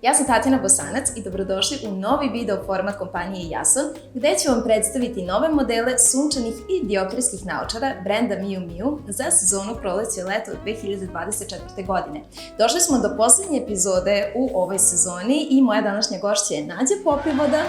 Ja sam Tatjana Bosanac i dobrodošli u novi video format kompanije Jason, gde ću vam predstaviti nove modele sunčanih i dioptrijskih naočara brenda Miu Miu za sezonu proleće i leto 2024. godine. Došli smo do poslednje epizode u ovoj sezoni i moja današnja gošća je Nađa Popivoda.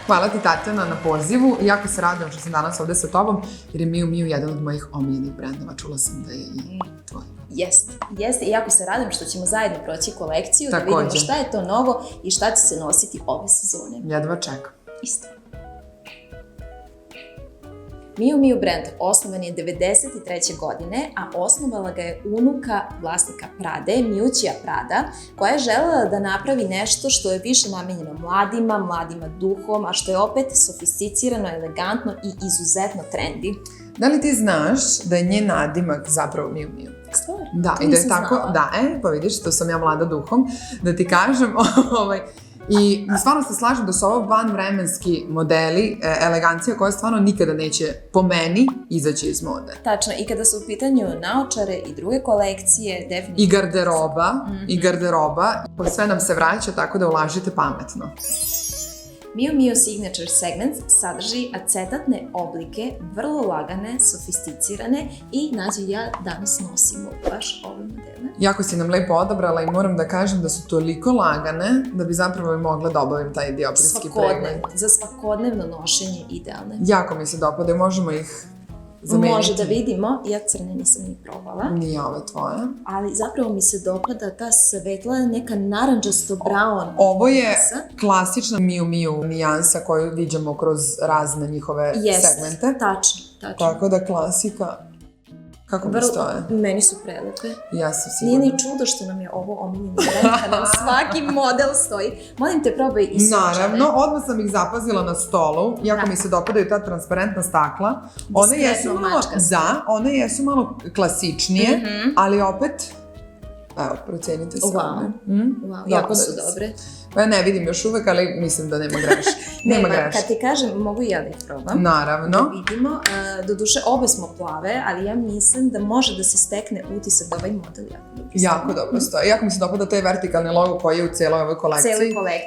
Hvala ti, Tatjana, na pozivu. Jako se radujem što sam danas ovde sa tobom, jer je Miu Miu jedan od mojih omiljenih brendova. Čula sam da je i tvoj. Jeste. I jako se radujem što ćemo zajedno proći kolekciju, da vidimo šta je to novo i šta će se nositi ove sezone. Jedva čekam. Isto. Miu Miu brand osnovan je 1993. godine, a osnovala ga je unuka vlasnika Prade, Miuccia Prada, koja je želela da napravi nešto što je više namenjeno mladima duhom, a što je opet sofisticirano, elegantno i izuzetno trendi. Da li ti znaš da je njen nadimak zapravo Miu Miu? Stvar? Da, i da je tako, pa vidiš, to sam ja mlada duhom, da ti kažem, I stvarno se slažem da su ovo vanvremenski modeli, elegancija koja stvarno nikada neće, po meni, izaći iz mode. Tačno, i kada su u pitanju naočare i druge kolekcije, definitivno... I garderoba, sve nam se vraća, tako da ulažite pametno. Miu Miu Signature Segment sadrži acetatne oblike, vrlo lagane, sofisticirane i Nađa i ja danas nosimo baš ove modele. Jako si nam lepo odabrala i moram da kažem da su toliko lagane da bi zapravo mogla da obavim taj dioptrijski pregled. Za svakodnevno nošenje idealne. Jako mi se dopada, možemo ih zameniti. Može da vidimo, ja crne nisam ni probala. Nije ove tvoje. Ali zapravo mi se dopada ta svetla, neka naranđasto-brown. Ovo je klasična Miu Miu nijansa koju viđamo kroz razne njihove segmente. Tačno. Tako da klasika. Kako mi stoje? Meni su prelepe. Ja sam sigurna. Nije ni čudo što nam je ovo omiljeni brend, kada nam svaki model stoji. Molim te, probaj i sunčane. Naravno, odmah sam ih zapazila na stolu. Jako mi se dopadaju ta transparentna stakla. One jesu malo klasičnije, ali opet, evo, procenite sami. Wow, jako su dobre. Pa ja ne vidim još uvek, ali mislim da nema greške. Nema greške. Kad ti kažem, mogu i ja da ih probam. Naravno. Da vidimo. Doduše, obe smo plave, ali ja mislim da može da se stekne utisak da ovaj model jako dobro stoji. Jako mi se dopada taj vertikalni logo koji je u celoj ovoj kolekciji.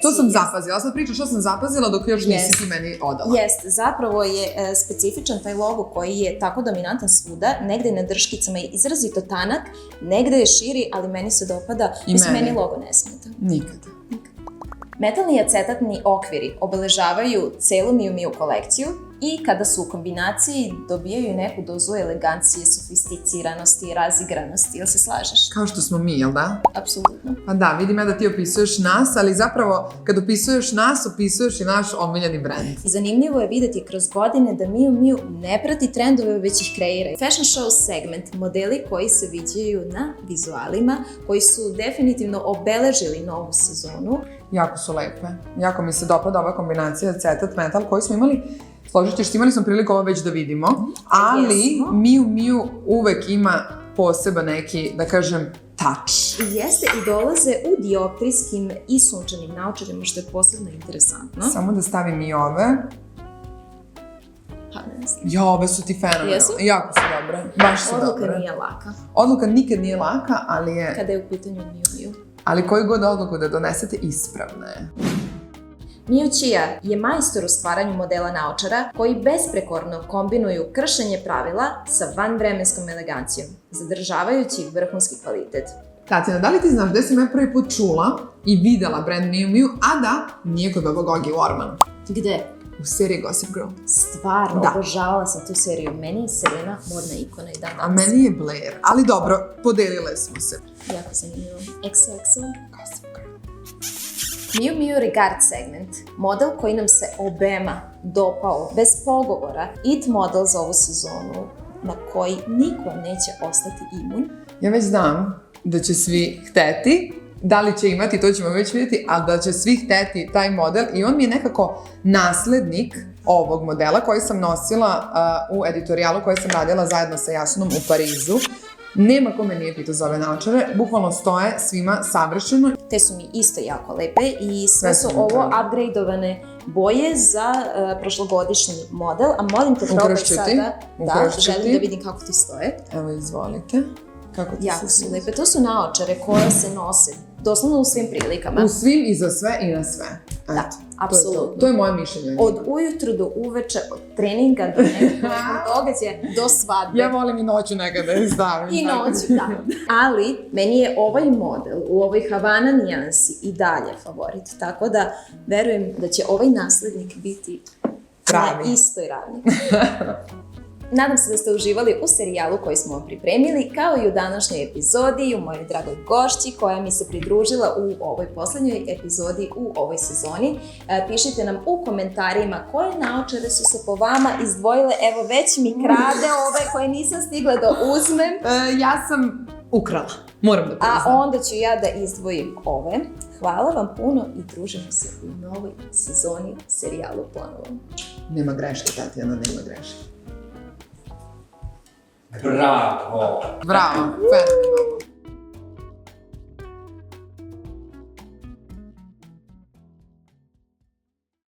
To sam zapazila. Sad pričam što sam zapazila dok još nisi ti meni odala. Jeste. Zapravo je specifičan taj logo koji je tako dominantan svuda. Negde na drškicama je izrazito tanak, negde je širi, ali meni se dopada. Meni logo ne smeta. Nikada. Metalni acetatni okviri obeležavaju celu Miu Miu kolekciju i kada su u kombinaciji dobijaju neku dozu elegancije, sofisticiranosti i razigranosti. Jel se slažeš? Kao što smo mi, jel da? Apsolutno. Pa da, vidim ja da ti opisuješ nas, ali zapravo kad opisuješ nas, opisuješ i naš omiljeni brend. I zanimljivo je videti kroz godine da Miu Miu ne prati trendove, već ih kreira. Fashion show segment, modeli koji se viđaju na vizualima, koji su definitivno obeležili novu sezonu. Jako su lepe. Jako mi se dopada ova kombinacija acetat metal koju smo imali. Složit ćeš, imali smo priliku ovo već da vidimo, ali Miu Miu uvek ima poseban neki, da kažem, touch. Jeste, i dolaze u dioptrijskim i sunčanim naočarima, što je posebno interesantno. Samo da stavim i ove. Pa ne znam. Ja, ove su ti fenomenalne. Jesu? Jako su dobre. Baš su dobre. Odluka nije laka. Odluka nikad nije laka, ali je... Kada je u pitanju Miu Miu. Ali koju god odluku da donesete, ispravna je. Miuccia je majstor u stvaranju modela naočara koji besprekorno kombinuju kršenje pravila sa vanvremenskom elegancijom, zadržavajući vrhunski kvalitet. Tatjana, da li ti znaš gde sam ja prvi put čula i videla brand Miu Miu, a da nije kod ovog Ogi Warman? Gde? U seriji Gossip Girl. Stvarno, obožavala sam tu seriju. Meni je Selena modna ikona i dan danas. A meni je Blair. Ali dobro, podelile smo se. Jako zanimljivo. XOXO. Gossip Girl. Miu Miu Regard segment. Model koji nam se obema dopao, bez pogovora. It model za ovu sezonu, na koji niko neće ostati imun. Ja već znam da će svi hteti. Da li će imati, to ćemo već vidjeti, ali da će svi hteti taj model i on mi je nekako naslednik ovog modela koji sam nosila u editorijalu koje sam radila zajedno sa Jasonom u Parizu. Nema ko me nije pitao za ove naočare, bukvalno stoje svima savršeno. Te su mi isto jako lepe i sve su ovo upgradeovane boje za prošlogodišnji model, a molim te probaj sada. Da, želim da vidim kako ti stoje. Evo, izvolite. Kako ti Jako se su sviđa? lepe. To su naočare koje se nose doslovno u svim prilikama. U svim i za sve i na sve. Da, Eto, apsolutno. To je moje mišljenje. Od ujutru do uveče, od treninga do nekog događaja, do svadbe. Ja volim i noću nekada je stavim. I noću, da. Ali, meni je ovaj model u ovoj Havana nijansi i dalje favorit. Tako da, verujem da će ovaj naslednik biti Pravi. na istoj ravni. Nadam se da ste uživali u serijalu koji smo vam pripremili, kao i u današnjoj epizodi i u mojoj dragoj gošći koja mi se pridružila u ovoj poslednjoj epizodi u ovoj sezoni. Pišite nam u komentarima koje naočare su se po vama izdvojile. Evo, već mi krade ove koje nisam stigla da uzmem. Ja sam ukrala, moram da priznam. A onda ću ja da izdvojim ove. Hvala vam puno i družimo se u novoj sezoni serijalu ponovo. Nema greške, Tatjana, nema greške. Bravo! Bravo, fenomenalno.